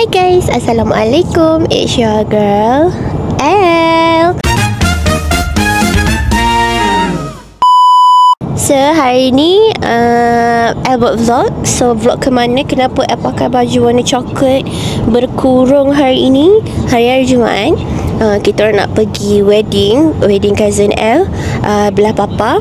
Hi guys, Assalamualaikum. It's your girl Elle. So hari ni Elle buat vlog. So vlog ke mana, kenapa Elle pakai baju warna coklat berkurung hari ini, hari Jumaat. Kita orang nak pergi wedding cousin Elle, belah papa,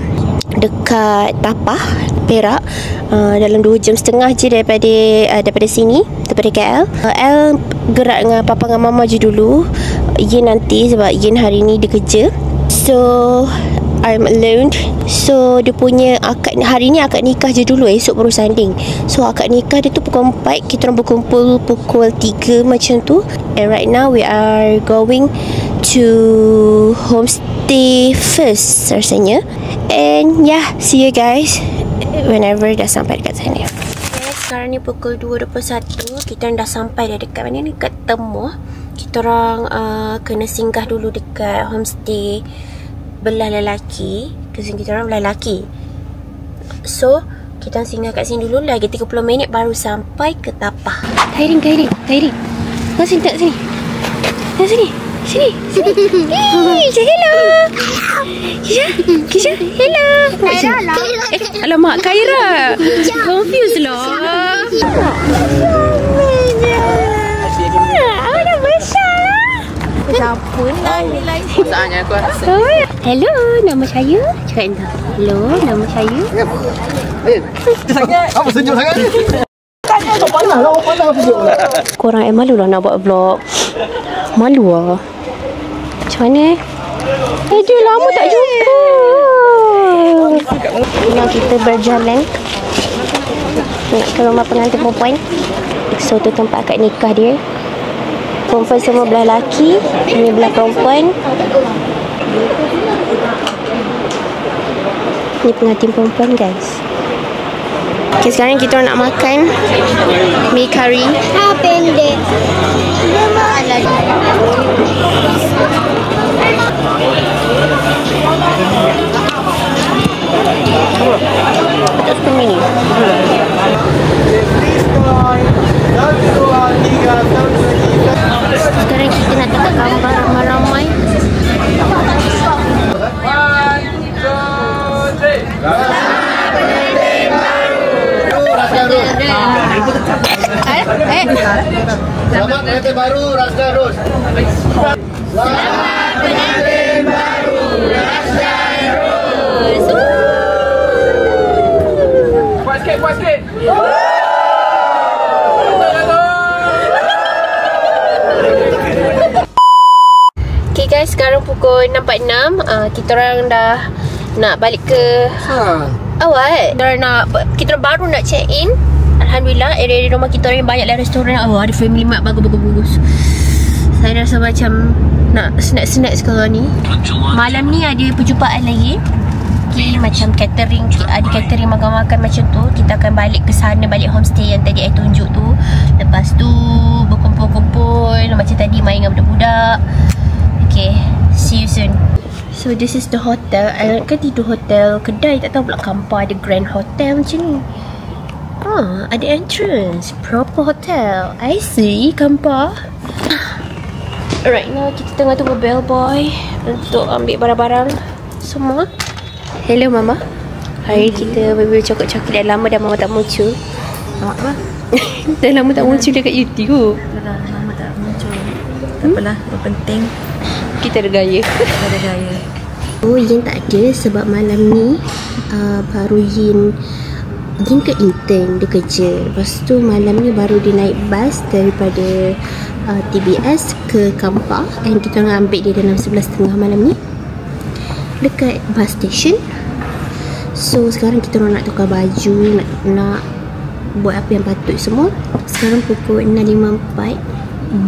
dekat Tapah, Perak. Dalam 2 jam setengah je daripada sini, daripada KL. Elle gerak dengan papa dengan mama je dulu. Yin nanti sebab Yin hari ni dia kerja. So I'm alone. So dia punya hari ni akad nikah je dulu, esok baru sanding. So akad nikah dia tu pukul 4, kita orang berkumpul pukul 3 macam tu. And right now we are going to homestay first rasanya. And yeah, see you guys whenever dah sampai dekat sana. Okay, sekarang ni pukul 2.21. Kita dah sampai dah dekat mana ni, dekat Temuh. Kita orang kena singgah dulu dekat homestay belah lelaki. Cousin kita orang belah lelaki. So kita singgah kat sini dulu. Lagi 30 minit baru sampai ke Tapah. Kairin kau sini tak sini. Kau sini. Sini. Kisha, hello. Kisha, hello. Alamak, Khaira. Confused lah. Ada besar lah. Siapa lah. Masalahnya aku rasa. Hello, nama saya. Cakap entah. Hello, nama saya. Apa sejuk sangat? Korang malu lah nak buat vlog. Malu lah. Macam mana? Dia lama tak jumpa. Yang kita berjalan nak ke rumah pengantin perempuan. So tu tempat akad nikah dia. Perempuan semua belah lelaki, ini belah perempuan. Ni pengantin perempuan guys. Okay, sekarang kita nak makan mi curry. Pendek. Dia malah. Tak suka ni. Sekarang kita nak tengok gambar ramai-ramai. Selamat pengantin baru Rasga Ros. Selamat pengantin baru Rasga Ros. Puas sikit. Okay guys, sekarang pukul 6.46. Kita orang dah nak balik ke awal. Kita orang baru nak check in. Alhamdulillah, area rumah kita orang banyak lah restoran. Ada family mart bagus-bagus. Saya rasa macam nak snack sekarang ni. Malam ni ada perjumpaan lagi. Okay, macam catering. Ada catering makan-makan macam tu. Kita akan balik ke sana, balik homestay yang tadi saya tunjuk tu. Lepas tu berkumpul-kumpul macam tadi, main dengan budak-budak. Okay, see you soon. So this is the hotel. I kan tidur hotel kedai, tak tahu pula Kampar ada grand hotel macam ni. Ada entrance, proper hotel. I see, Kampar. Right now kita tengah tunggu bellboy untuk ambil barang-barang semua. Hello mama. Hari kita beli coklat-coklat. Dah lama dah mama tak muncul. Apa? Dah lama tak muncul dekat YouTube. Dah lama tak muncul. Tak apalah, yang penting kita ada gaya. Oh, Yin tak ada sebab malam ni baru Yin ke intern, dia kerja. Lepas tu malam ni baru dia naik bas daripada TBS ke Kampar. And kita nak ambil dia dalam 11.30 malam ni dekat bus station. So sekarang kita nak tukar baju, nak buat apa yang patut semua. Sekarang pukul 6.54.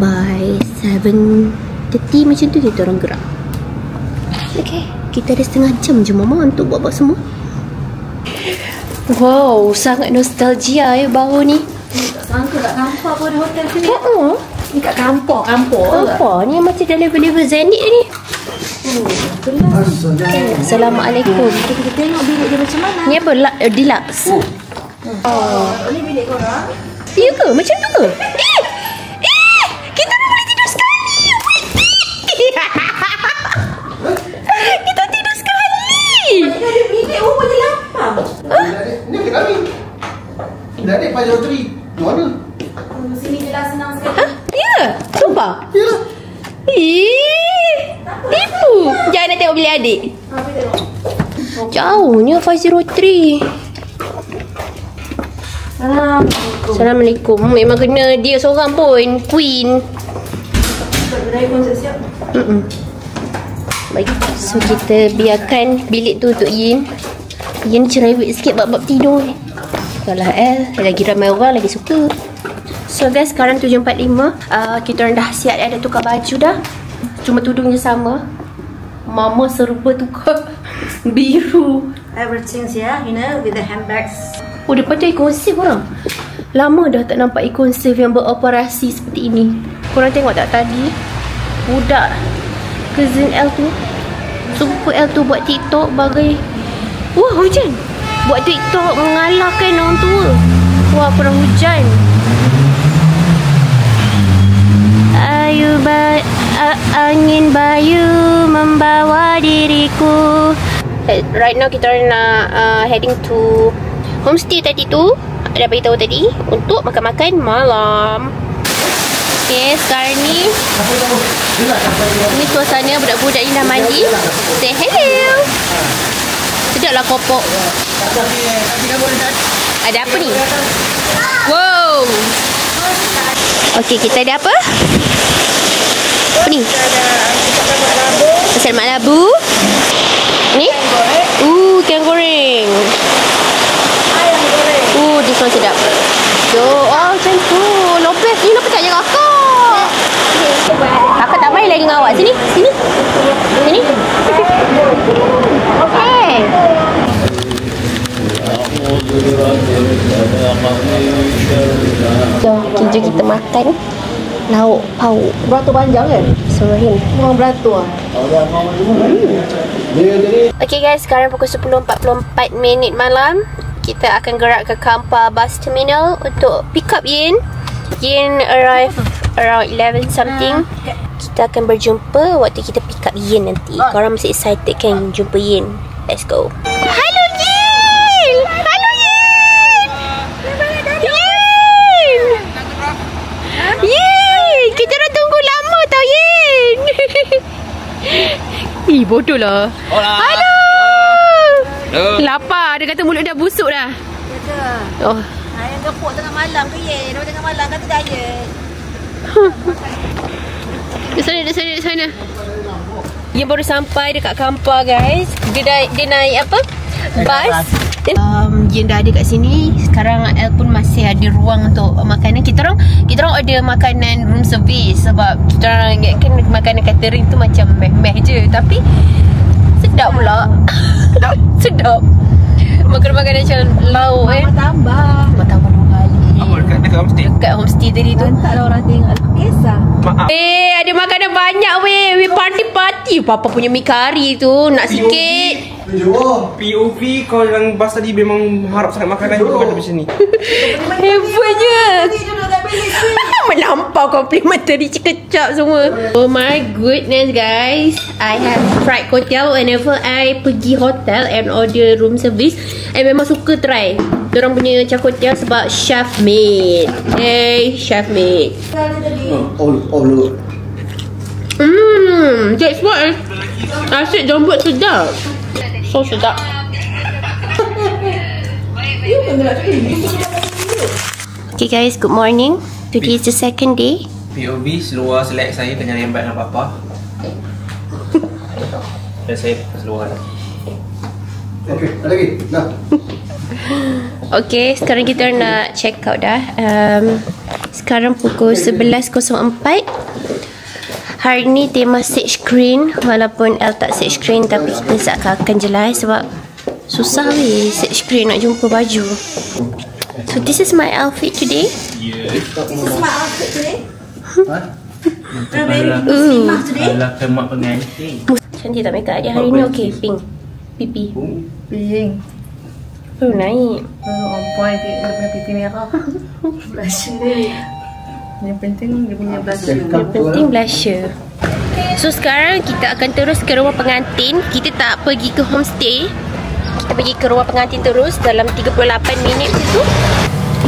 By 7.30 macam tu kita orang gerak. Okay, kita ada setengah jam je mama untuk buat semua. Wow, sangat nostalgia baru ni. tak sangka kat Kampar pun ada hotel sini. Ni kat Kampar Ni macam dah level Zenit ni. Assalamualaikum. Kita tengok bilik dia macam mana. Ni apa? Deluxe. Ni bilik korang. Ya ke? Macam tu ke? Sumpah. Yalah. Tipu. Jangan nak tengok bilik adik. Jauhnya 503. Assalamualaikum. Memang kena dia seorang pun Queen. Baik. So kita biarkan bilik tu untuk Yin. Yin cerewet sikit bab-bab tidur ni. Kalau lagi ramai orang lagi suka. So guys, sekarang 7.45. Kita orang dah siap, ada tukar baju dah. Cuma tudungnya sama. Mama serba tukar biru. Everything's here, you know, with the handbags. Oh, daripada ikon save orang. Lama dah tak nampak ikon save yang beroperasi seperti ini. Korang tengok tak tadi? Budak cousin L tu, sepupu L tu buat TikTok bagai wah hujan. Buat TikTok mengalahkan orang tua. Wah, kurang hujan. Angin bayu membawa diriku. Right now kita nak heading to homestay tadi tu. Dah beritahu tadi untuk makan-makan malam. Okay, sekarang ni suasana budak-budak ni dah mandi. Say hello. Sedaplah kopok. Ada apa ni? Wow. Okay, kita ada apa? Apa ni? Pasal mak labu. Ni? Ikan goreng. This one sedap. So, macam tu. Not best. Ni nak pecahnya kakak. Kakak tak main lagi dengan awak. Sini. Sini. Sini. Okay. Jom, kita makan lauk pauk. Beratur panjang kan? Surahin. Memang beratur. Okay guys, sekarang pukul 10.44 malam. Kita akan gerak ke Kampar Bus Terminal untuk pick up Yin. Yin arrive around 11 something. Kita akan berjumpa waktu kita pick up Yin nanti. Korang masih excited kan jumpa Yin? Let's go. Hello Yin! Hello Yin! Yin! Yin! Kita dah tunggu lama tau Yin! Bodoh lah. Hola. Hello! Hello. Lapar. Dia kata mulut dah busuk dah. Betul. Oh. Yang gepuk tengah malam ke ye? Dia tengah malam kata diet. Di sana. Yang baru sampai dekat Kampar guys. Dia naik apa? Bus. Yang dah ada kat sini. Sekarang El pun masih ada ruang untuk makanan. Kita orang order makanan room service. Sebab kita orang kan makanan catering tu macam meh-meh je. Tapi sedap pula. Sedap. Makanan macam lauk Tambah 2 kali. Apa dekat homestay? Dekat homestay tadi tu. taklah orang tengok kisah. Maaf. Ada makanan banyak weh. We party. Papa punya mi kari tu. Nak sikit. POV kau yang bas tadi memang harap sangat makanan tu ada macam ni. Hebatnya. Melampau complimentary kecap semua. Oh my goodness guys. I have fried kway-teow whenever I pergi hotel and order room service. I memang suka try diorang punya kway-teow sebab chef made. Hey, chef made. That's what I said. Don't buat sedap. So sedap. Okay guys, good morning. Today is the second day. POV seluar select saya kena rembat dengan papa. Dan saya seluar. Okey, ada lagi. Dah. Okay, sekarang kita nak check out dah. Sekarang pukul 11.04. Hari ni tema set screen. Walaupun El tak set screen, tapi kita akan jelas sebab susah weh set screen nak jumpa baju. So this is my outfit today. Yes. This is my outfit today. Alah kemak pengantin. Cantik tak makeup dia hari ni? Okay, pink. Pipi. Pink. Baru naik. On point dia punya pipi merah. Blusher dia. Yang penting dia punya blusher. Yang penting blusher. So sekarang kita akan terus ke rumah pengantin. Kita tak pergi ke homestay. Kita pergi ke rumah pengantin terus dalam 38 minit macam tu.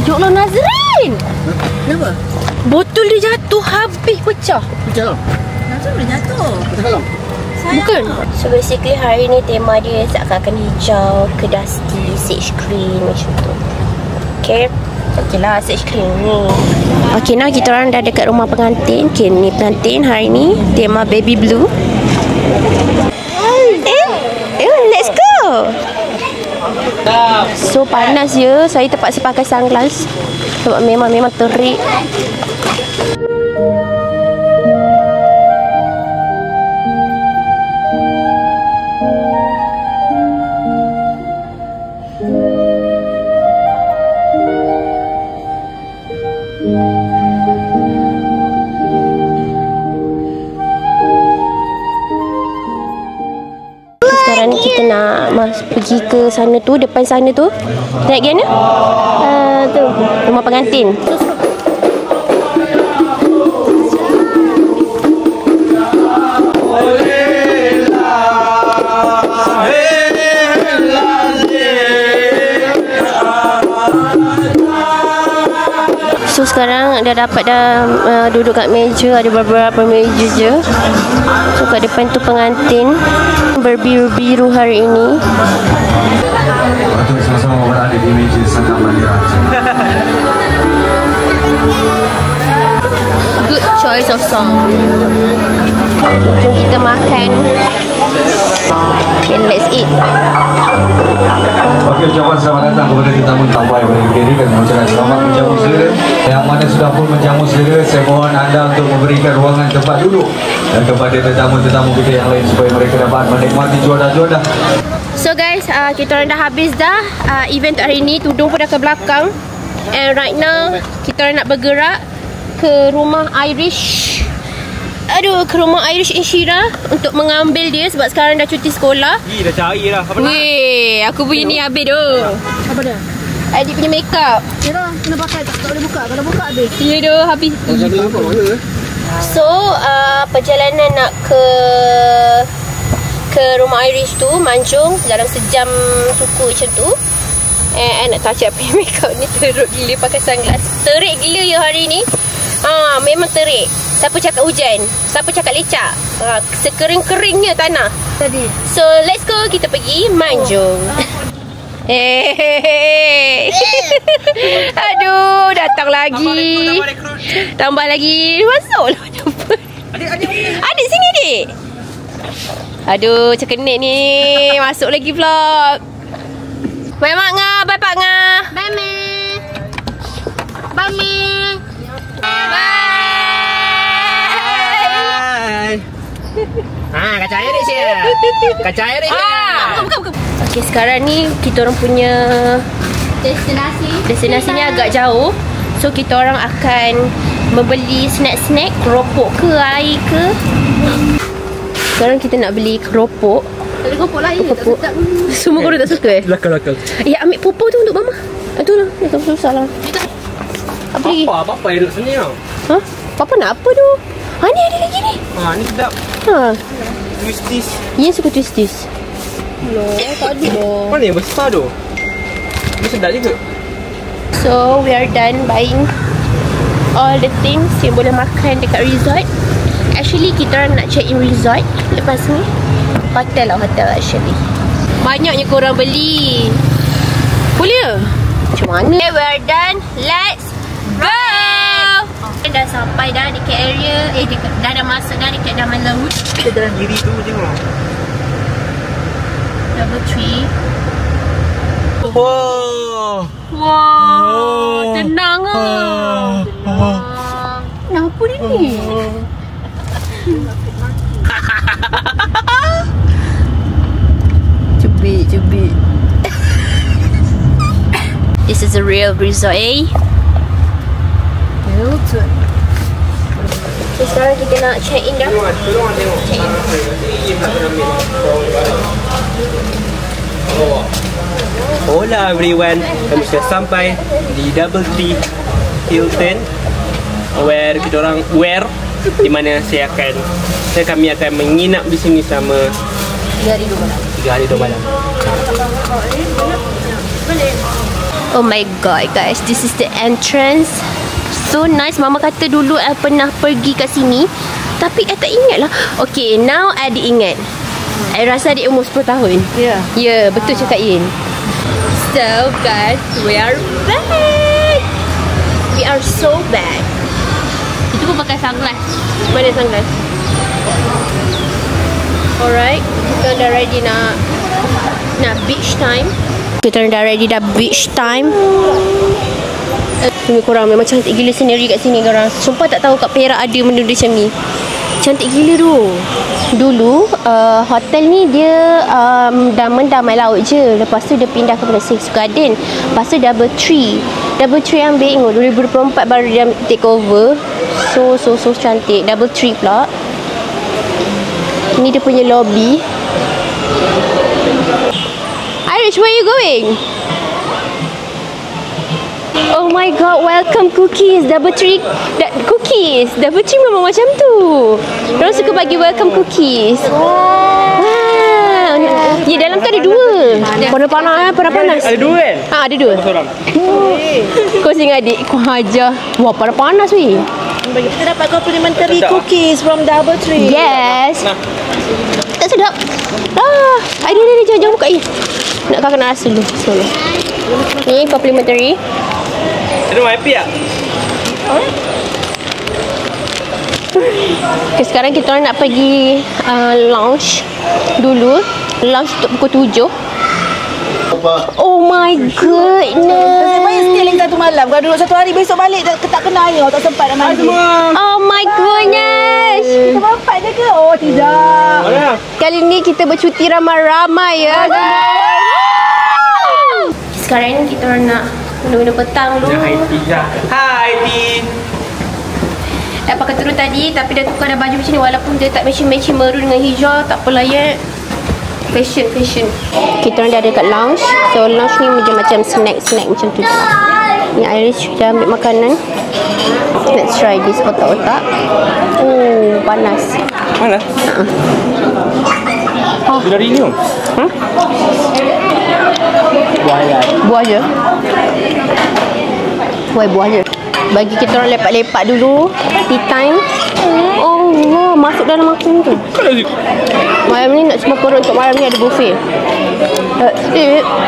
Ya Allah, Nazrin! Kenapa? Botol dia jatuh, habis pecah. Pecah lah. Macam boleh jatuh? Pecah kalam. Bukan. So basically hari ni tema dia seakan-akan hijau, ke dusty, sage green macam tu. Okay. Okay lah, sage green ni. Okay, now kita orang dah dekat rumah pengantin. Okay, ni pengantin hari ni. Tema baby blue. Let's go. So panas je. Saya terpaksa pakai sunglass sebab memang terik. Sekarang ni kita nak pergi ke sana tu, depan sana tu. Naik pergi mana? Tu, rumah pengantin. So sekarang dah dapat duduk kat meja. Ada beberapa meja je. So kat depan tu pengantin berbiru-biru hari ini. Untuk sama-sama berada di meja sangat manja. Good choice of song. Jom kita makan. Okay, let's eat. Okey, ucapan selamat datang kepada tetamu tambai yang berdiri dan mengucapkan selamat menjamu selera. Yang mana sudah pun menjamu selera, saya mohon anda untuk memberikan ruangan tempat duduk dan kepada tetamu-tetamu kita yang lain supaya mereka dapat menikmati juadah-juadah. So guys, kita orang dah habis dah event hari ni. Tudung pun dah ke belakang. And right now, kita orang nak bergerak ke rumah Irish. Ke rumah Irish Inshira untuk mengambil dia sebab sekarang dah cuti sekolah. Dah cari lah. Apa nak? Weh, aku punya ni habis tu. Apa dia? Adik punya makeup. Kira kena pakai tak boleh buka. Kalau buka habis. Ya tu, habis. Jadi apa mana? So, perjalanan nak ke rumah Irish tu, Manjung, dalam sejam suku macam tu. And nak touch up makeup ni teruk gila pakai sunglass. Terik gila ya hari ni. Memang terik. Siapa cakap hujan? Siapa cakap lecak? Sekering-keringnya tanah. Tadi. So, let's go. Kita pergi Manjung. Aduh, datang lagi. Tambah lagi. Masuklah. Adik sini adik. Aduh, cekenik ni. Masuk lagi vlog. Bye mak ngah, bye pak ngah. Bye me. Bye me. Bye. Kaca air dia. Kaca air dia. Buka. Okay, sekarang ni kita orang punya destinasi ni agak jauh. So kita orang akan membeli snack-snack, keropok ke, air ke. Sekarang kita nak beli keropok. Tak boleh kopok lain. Keropok. Semua korang tak suka Lakal. ambil pupuk tu untuk mama. Tu lah, tak susah lah. Apa lagi? Apa yang duduk sini tau. Papa nak apa tu? Ni ada lagi ni. Ni sedap. Twisties. Yang suka twisties. Tak ada dah. Mana yang besar tu? Dia sedap juga. So we are done buying all the things yang boleh makan dekat resort. Actually kita orang nak check in resort lepas ni. Hotel actually. Banyaknya korang beli. Boleh? Macam mana? Okay, we are done. Let's go. Dah sampai dah dekat area. Dah masuk dah dekat Daman Laut. Kita jalan kiri tu tengok. Level 3. Wow. Tenang ah. Kenapa ni? Cubit. This is a real resort, eh? Betul. So sekarang kita nak check in dah. Check in. Hola everyone. Kami sudah sampai di Double Tree Hilton where di mana kami akan menginap di sini selama 3 hari 2 malam. Oh my god guys, this is the entrance. So nice. Mama kata dulu I pernah pergi kat sini, tapi I tak ingat lah. Okay, now I ingat. I rasa adik umur 10 tahun. Ya. Ya, betul cakap Yin. So guys, we are back. We are so back. Itu pun pakai sunglass. Mana sunglass? Alright, kita dah ready nak beach time. Kita dah ready dah beach time. Tunggu korang, memang cantik gila sendiri kat sini korang. Sumpah tak tahu kat Perak ada benda macam ni. Cantik gila tu. Dulu hotel ni dia damai laut je. Lepas tu dia pindah kepada Six Garden. Lepas tu Double Tree ambil ingat 2024 baru dia take over. So cantik. Double Tree pula. Ni dia punya lobby. Irish, where are you going? Oh my god, welcome cookies. Double Tree cookies. Double Tree memang macam tu. Diorang suka bagi welcome cookies. Ya, dalam tu ada dua. Warna panas. Ada dua kan? Ha, ada dua. Seorang. Kau singa adik, kau ajar. Wah, panas weh. Kita dapat complimentary cookies from Double Tree. Yes. Tak sedap. Ada jangan buka ni. Nak kau kena rasa dulu. Ni complimentary. Ada happy tak? Okay, sekarang kita orang nak pergi lounge dulu. Lounge tutup pukul 7. Oh my goodness. Bayar sekali satu malam. Kalau duduk satu hari besok balik tak kena air. Tak sempat nak mandi. Oh my goodness. Kita mampat je ke? Oh tidak. Kali ni kita bercuti ramai-ramai ya. Sekarang ni kita orang nak minum petang dulu. Hai Ti. Dah pakai turun tadi, tapi dah tukar dah baju macam ni. Walaupun dia tak matching maroon dengan hijau, tak apalah ya. Fashion. Kita orang dah ada kat lounge. So lounge ni macam snack macam tu je. Ni Irish dah ambil makanan. Let's try this otak-otak. Oh, panas. Mana? Sudah rini tu? Buah je. Buah je. Bagi kita orang lepak-lepak dulu. Tea time. Oh, masuk dalam makanan tu. Malam ni nak semua korang untuk malam ni ada buffet.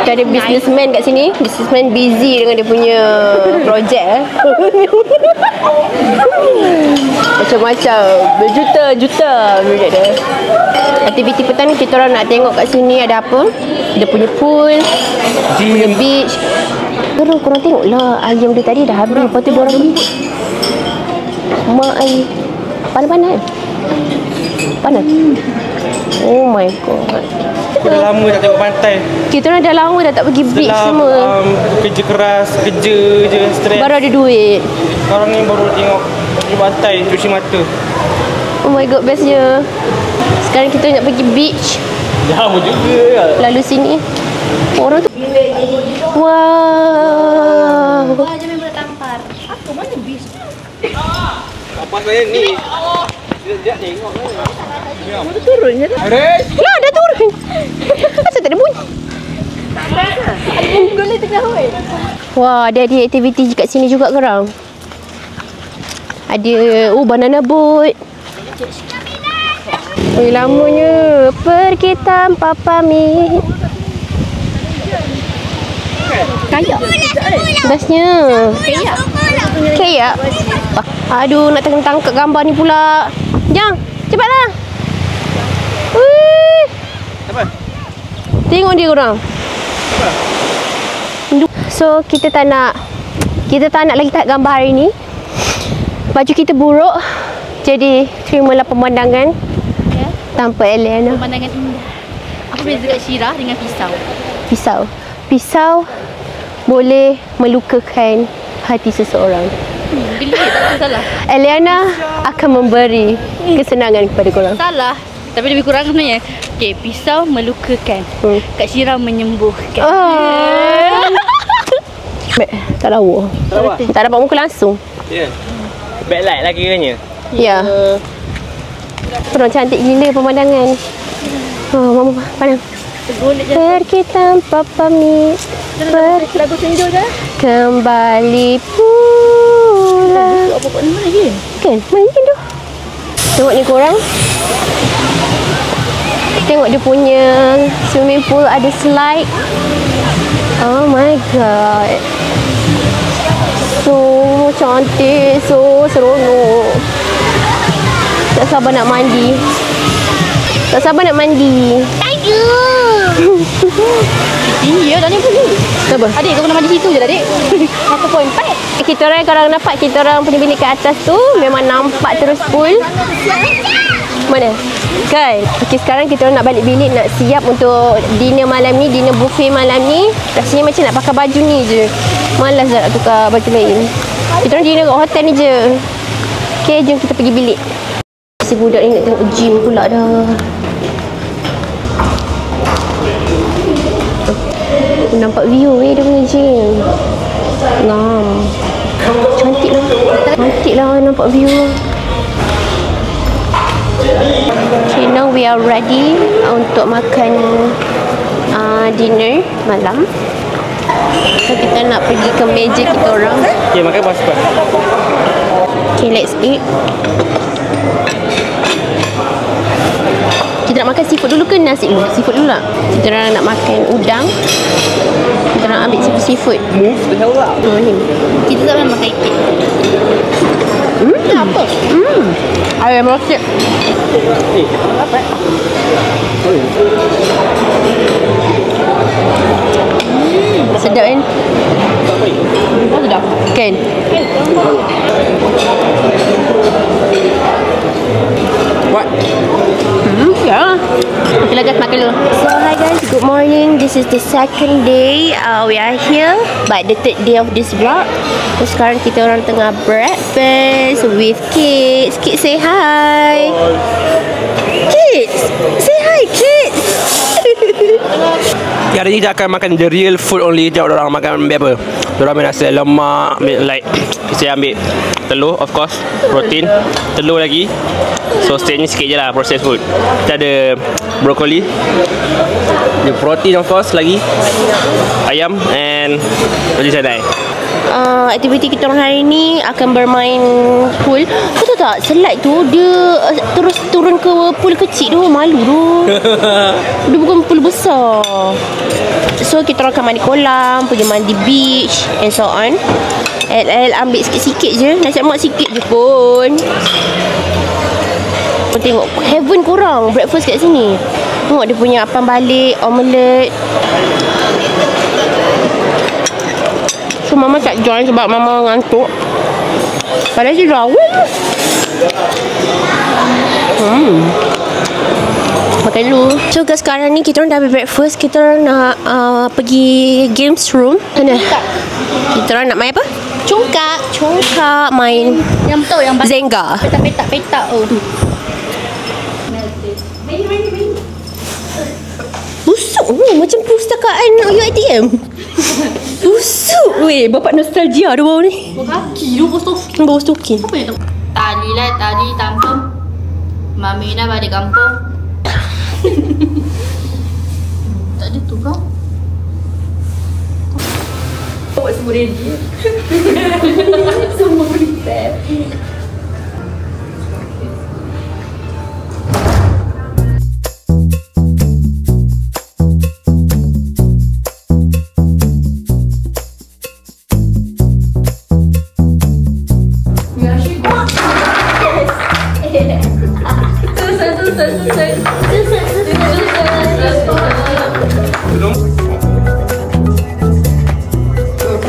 Ada businessman kat sini. Businessman busy dengan dia punya projek. Macam-macam. Berjuta-juta projek dia. Aktiviti petang ni kita orang nak tengok kat sini ada apa. Dia punya pool, punya beach. Korang tengoklah ayam dia tadi dah habis. Lepas tu diorang pergi mak air panas. Oh my god. Dah lama tak tengok pantai. Kita orang dah lama dah tak pergi beach semua. Kerja keras, kerja je, stres. Baru ada duit. Sekarang ni baru tengok di pantai, cuci mata. Oh my god, bestnya. Sekarang kita nak pergi beach. Jauh juga. Lalu sini orang tu. Wow. Wah, jangan bertampar. Aku mana bis? Apa saya ni? Dia tengok kan. Dia turun je dah. Ya, dah turun. Asal tak ada bunyi? Ada gula tengah weh. Wah, ada aktiviti kat sini juga korang. Ada banana boat. Lamanya pergi tanpa pamit. Kayak. Bestnya. Kayak. Aduh, nak tangkap gambar ni pula. Jang, cepatlah. Wih. Apa? Tengok dia korang. So, kita tak nak lagi tak gambar hari ni. Baju kita buruk. Jadi, terimalah pemandangan tanpa Eliana. Pemandangan indah. Apa beza kat Syirah dengan pisau? Pisau boleh melukakan hati seseorang. Gila, tak salah. Eliana akan memberi kesenangan kepada korang. Salah. Tapi lebih kurang sebenarnya. Okay, pisau melukakan. Kat Syirah menyembuhkan. Tak lawa. Tak dapat muka langsung. Ya. Backlight lah kiranya. Ya. Korang cantik gila pemandangan. Mama pandang. Pergi tanpa pamit, Lagu senja je. kembali pula. Apa kat mana lagi? Kan, main tu. Tengok ni korang. Tengok dia punya swimming pool ada slide. Oh my god. So cantik, so seronok. Tak sabar nak mandi. Tak sabar nak mandi. Thank you. Tinggi ya, dah ni pun ni. Apa? Adik, kau kena mandi situ je adik. 1.4. Kita orang kalau nampak kita orang punya bilik kat atas tu memang nampak terus pool. Mana? Kan? Okay, sekarang kita orang nak balik bilik, nak siap untuk dinner malam ni, dinner buffet malam ni. Rasanya macam nak pakai baju ni je. Malas dah nak tukar baju lain. Kita orang dinner kat hotel ni je. Okay, jom kita pergi bilik. Si budak ni nak tengok gym pula dah. Nampak view dia punya gym. Ngam. Cantik lah. Cantik lah nampak view. Okay, now we are ready untuk makan dinner malam. So, kita nak pergi ke meja kita orang. Okay, makan pas. Okay, let's eat. Kita nak makan seafood dulu ke nasi dulu? Seafood dulu lah. Kita orang nak makan udang. Kita nak ambil seafood. Move the hell out. Ni. Kita tak pernah makan ikan. Apa? Ayam roasted. Sedap kan? Sedap. Kan? What? Ya. Okay lah guys, makan dulu. So hi guys, good morning. This is the second day we are here, but the third day of this vlog. So sekarang kita orang tengah breakfast with kids. Kids say hi. Kids, say hi kids. Hari ni kita akan makan the real food only. Tengok orang makan apa. Diorang ambil nasi lemak, ambil like saya ambil telur, of course, protein, telur lagi. So staynya sikit je lah processed food. Kita ada brokoli, the protein of course lagi, ayam and baju canai. Aktiviti kita orang hari ni akan bermain pool. Kau tahu tak, slide tu dia terus turun ke pool kecil tu. Malu tu. Dia bukan pool besar. So kita orang akan mandi kolam, pergi mandi beach and so on. LL ambil sikit-sikit je, nasi lemak sikit je pun. Kau tengok heaven korang breakfast kat sini. Tengok dia punya apam balik, omelette. So mama tak join sebab mama ngantuk. Padahal dia rawat. Makan dulu. So guys, sekarang ni kita orang dah habis breakfast. Kita orang nak pergi games room. Mana? Kita orang nak main apa? Congkak main. Yang betul yang Zenga. petak-petak oh tu. Busuk ni macam pustakaan UiTM. Busuk weh. Bapak nostalgia ada bau ni. Kaki tu bos tu. Bau stokin. Apa yang tu? Tadi lah tadi kampung. Mami dah balik kampung. Tak ada tu kau. Buat semua ready. Semua prepare.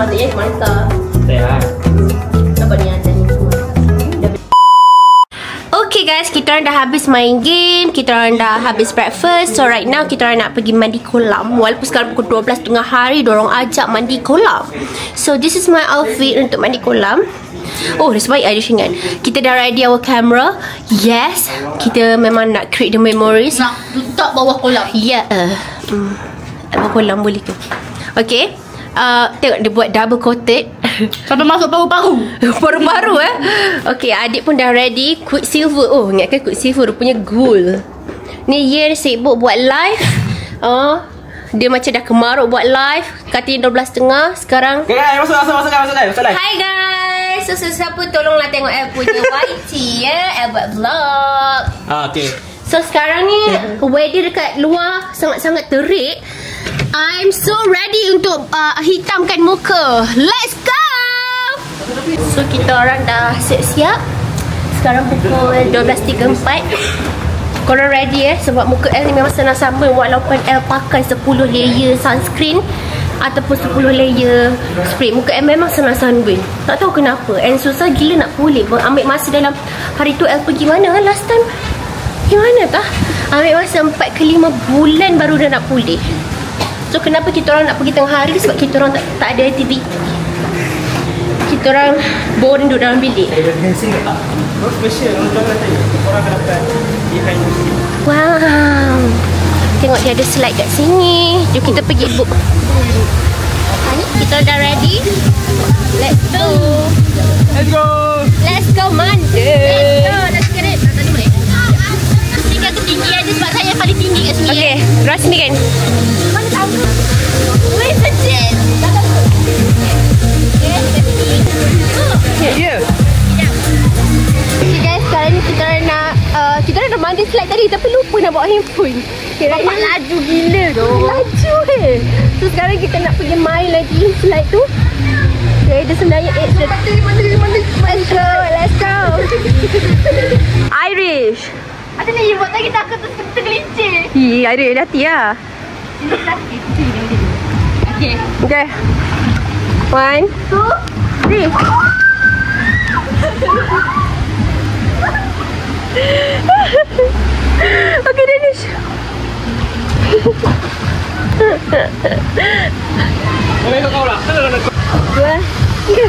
Patutnya mantap. Sehat. Nampak ni ada ni semua. Okay guys, kita orang dah habis main game. Kita orang dah habis breakfast. So right now kita orang nak pergi mandi kolam. Walaupun sekarang pukul 12 tengah hari, diorang ajak mandi kolam. So this is my outfit untuk mandi kolam. Oh, nasib baik ada ingat. Kita dah ready our camera. Yes, kita memang nak create the memories. Nak letak bawah kolam. Ya, bawah kolam boleh ke? Okay. Tengok dia buat double coated. Sampai masuk paru-paru. Paru-paru Okay, adik pun dah ready. Quicksilver. Oh, ingatkan Quicksilver rupanya gold. Ni Yen sibuk buat live Dia macam dah kemaruk buat live. Katanya 12.30. Sekarang Okay, masuk live. Hi guys. So siapa tolonglah tengok El punya YT ya. El buat vlog. Okay. So sekarang ni weather dekat luar sangat-sangat terik. I'm so ready untuk hitamkan muka. Let's go. So kita orang dah siap-siap. Sekarang pukul 12.34. Korang ready sebab muka El ni memang senang sama. Walaupun El pakai 10 layer sunscreen ataupun 10 layer spray, muka El memang senang sunburn. Tak tahu kenapa. And susah gila nak pulih. Ambil masa dalam hari tu El pergi mana last time? Gimana tah? Ambil masa 4 ke 5 bulan baru dah nak pulih. So kenapa kita orang nak pergi tengah hari? Sebab kita orang tak ada aktiviti. Kita orang boring duduk dalam bilik. Special untuk orang akan dapat behind the scene. Wow. Tengok dia ada slide kat sini. Jom kita pergi book. Kita dah ready. Let's go. Let's go Manda. Let's get it. Tadi boleh. Tinggal ketinggian je sebab saya paling tinggi kat sini. Okay, rasa sini kan. Mana tahu. Wait second. Ya. Okay guys, sekarang ni kita dah mandi slide tadi tapi lupa nak bawa handphone. Bapak laju gila tu. Laju So sekarang kita nak pergi main lagi slide tu. Okay, dia sebenarnya Let's go. Irish. Macam ni buat lagi takut tergelincir. Irish hati lah. Okay. 1, 2, 3. Okay, Danish. Kau lah. 2, 3.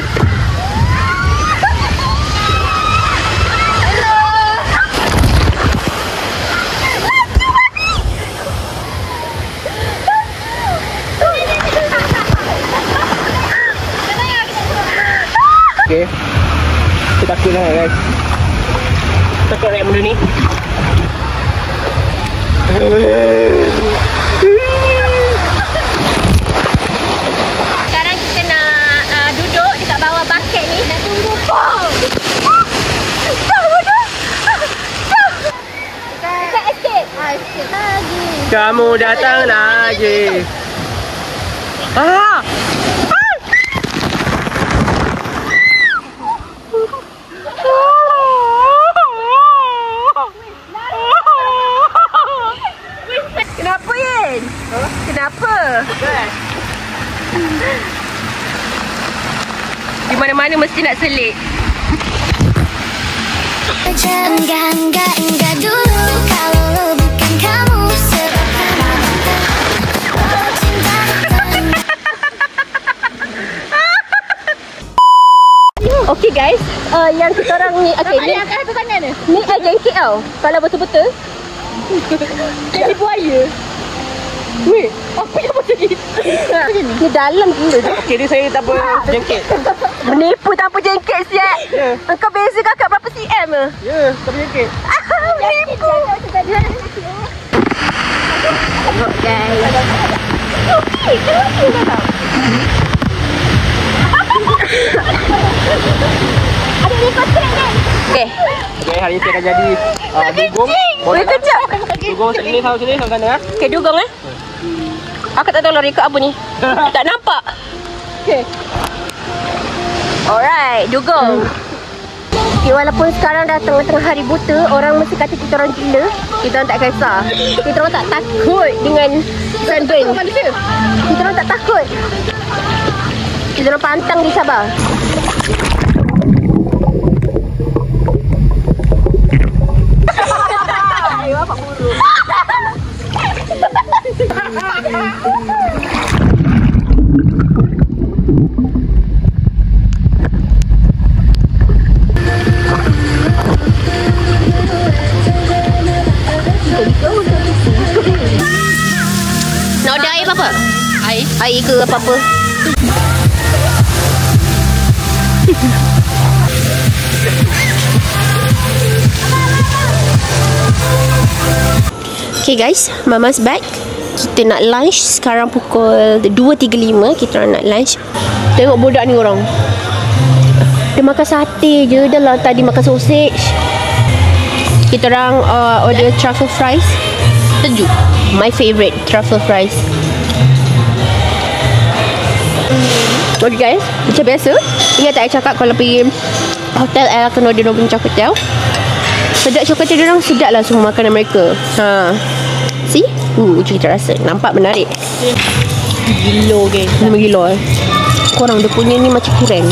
Okay. Kita takut lah guys. Takut naik benda ni. Sekarang kita nak duduk dekat bawah bucket ni. Nak tunggu pom. Kita escape. Escape lagi. Kamu datang lagi. Kenapa Yen? Kenapa? Di mana-mana mesti nak selit. Enggak dulu kalau lo bukan kamu Okay guys, yang kita orang ni ni atas sana ni. Ni jengkit tau. Kalau betul-betul jadi buaya. Weh, apa yang macam ni? Ni dalam gila. Jadi saya tak apa jengkit. Menipu tak apa jengkit siap. Ya. Engkau beza kakak berapa cm ke? Ya, tak apa jengkit. Menipu. Tengok guys. Okey, ada lipat trek kan? Okay, hari ni saya akan jadi dugong. Boleh kejap. Dugong sini sama sana. Okay, dugong Aku tak tahu lah rekod apa ni. Tak nampak. Okay. Alright, dugong. Okay, walaupun sekarang dah tengah-tengah hari buta, orang mesti kata kita orang gila. Kita orang tak kisah. Kita orang tak takut dengan sunburn. Kita orang tak takut. Kita orang pantang di Sabah. Bapak buruk. Nak order air apa-apa? Air ke apa-apa? Okay guys, Mama's back. kita nak lunch. Sekarang pukul 2.35. Kita orang nak lunch. Tengok budak ni orang. Dia makan sate je. Dah lah tadi makan sausage. Kita orang order truffle fries. Sejuk. My favourite truffle fries. Okay guys, macam biasa. Ingat tak saya cakap kalau pergi hotel akan order dia punya chocolate. Sedap chocolate dia orang, sedap lah semua makanan mereka. See? Kita rasa. Nampak menarik. Gila guys. Memang gila korang dia punya ni macam keren.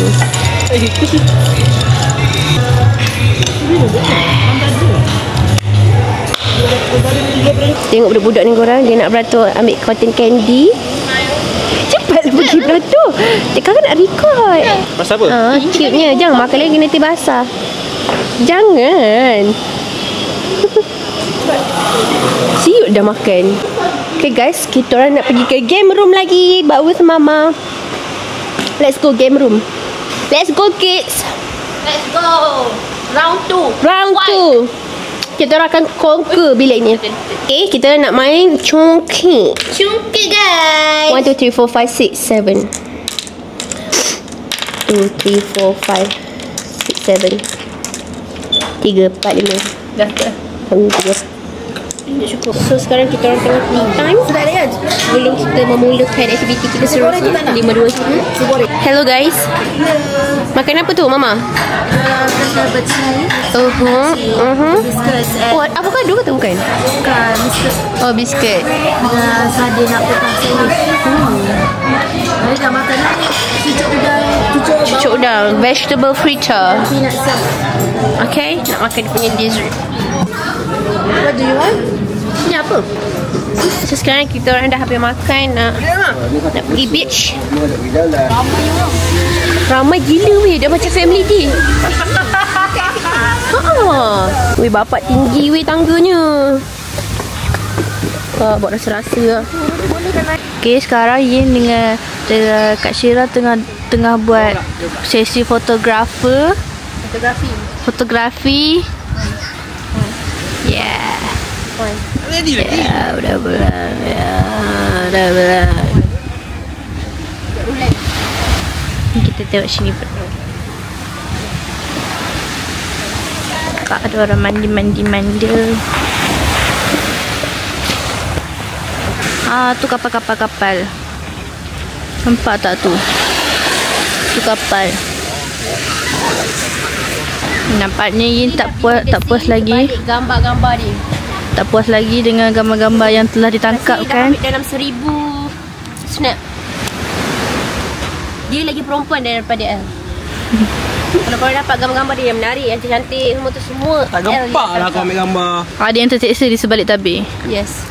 Tengok budak-budak ni korang. Dia nak beratur ambil cotton candy. Cepatlah pergi beratur. Dia kan nak record. Pasal apa? Cute-nya. Jangan makan lagi nanti basah. Jangan. Siut dah makan. Okay guys, kita orang nak pergi ke game room lagi. But with mama. Let's go game room. Let's go kids. Let's go. Round 2. Round 2. Kita orang akan conquer bilik ni. Okay, kita nak main congkak. Cungkit guys. 1, 2, 3, 4, 5, 6, 7. 2, 3, 4, 5, 6, 7. 3, 4, 5. Dah ke? 3. Cukup. So sekarang kita orang tengah tea time. Sudah ada kan? Sebelum kita memulakan aktiviti kita seterusnya 5, 2, 1. Hello guys. Makan apa tu mama? Sherbet cheese. Biscuits and Oh, avocado ke tu bukan? bukan biscuit. Oh, biscuit. Dengan sardin nak petang sandwich. Ada dah makanan ni. Cucuk udang. Cucuk udang, vegetable fritter. Peanut sauce. Okay, nak makan dia punya dessert. What do you want? Ni apa? So sekarang kita orang dah habis makan. Nak pergi beach. Ramai gila weh. Dah macam family day. Weh, bapak tinggi weh tangganya. Buat rasa-rasa lah. Okay, sekarang Yin dengan Kak Syira tengah buat sesi fotografi. Yeah. Ya, udah bulan. Kita tengok sini. Kak ada orang mandi. Tu kapal. Nampak tak tu? Tu kapal. Nampaknya Yin tak puas lagi. Gambar-gambar dia. Tak puas lagi dengan gambar-gambar yang telah ditangkap kan? Dalam 1000 snap. Dia lagi perempuan daripada L. Kalau korang dapat gambar-gambar dia yang menarik, yang cantik, semua tu semua Tak gempak lah kau ambil gambar. Ada yang terseksa di sebalik tabir. Yes.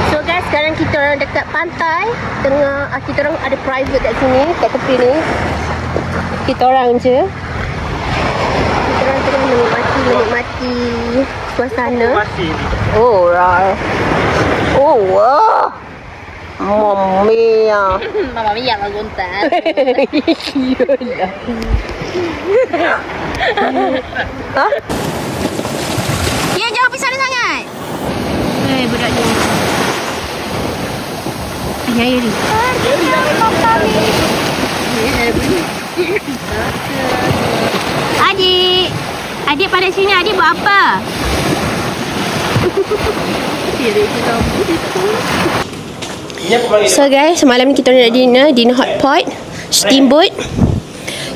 So guys, sekarang kita orang dekat pantai. Kita orang ada private kat sini, kat tepi ni. Kita orang je. Kita orang tengah menikmati suasana. Oh, right. Oh, wow. Mamma mia. Mamma mia, la gonta. Iyalah. Hah? Ya, jangan pergi sana sangat. Budak ni. Ya, ni. Adik pada sini. Adik buat apa? So guys, semalam ni kita nak dinner hot pot, steamboat.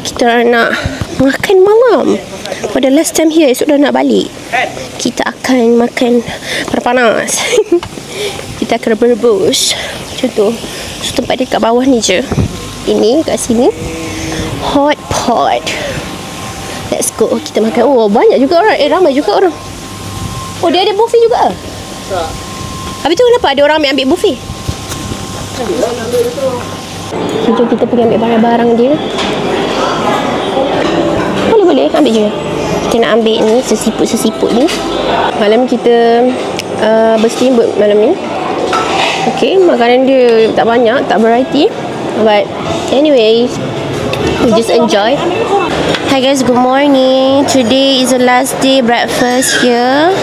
Kita orang nak makan malam. For the last time here, esok dah nak balik. Kita akan makan panas. Kita akan berebus. Macam tu. So tempat dia kat bawah ni je. Ini kat sini. Hot pot. Let's go. Kita makan. Oh, banyak juga orang. Ramai juga orang. Oh, dia ada buffet juga. Habis tu kenapa ada orang ambil buffet? Jom kita pergi ambil barang-barang dia. Boleh ambil je. Kita nak ambil ni sesiput ni. Malam kita bersteamboat malam ni. Okay, makanan dia tak banyak, tak variety. But anyway, we just enjoy. Hi guys, good morning. Today is the last day breakfast here.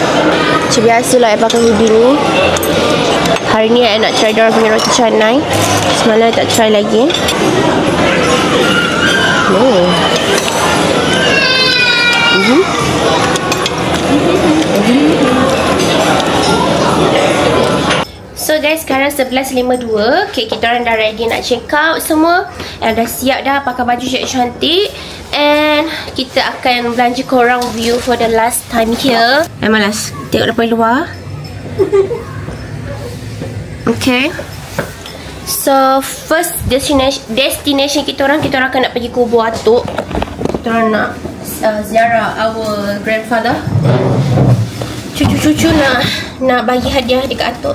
Macam biasalah I pakai hoodie ni. Hari ni I nak try diorang punya roti canai. Semalam I tak try lagi. So guys, sekarang 11.52. Okay, kita orang dah ready nak check out semua. Dah siap dah, pakai baju cantik. And kita akan belanja korang view for the last time here. Malas tengok daripada luar. Okay. So first destination kita orang akan nak pergi Kubur Atuk. Kita orang nak ziarah our grandfather. Cucu-cucu nak bagi hadiah dekat Atuk.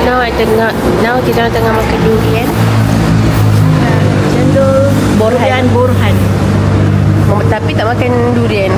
Now kita orang tengah makan durian. Cendol Burhan. Tapi tak makan durian.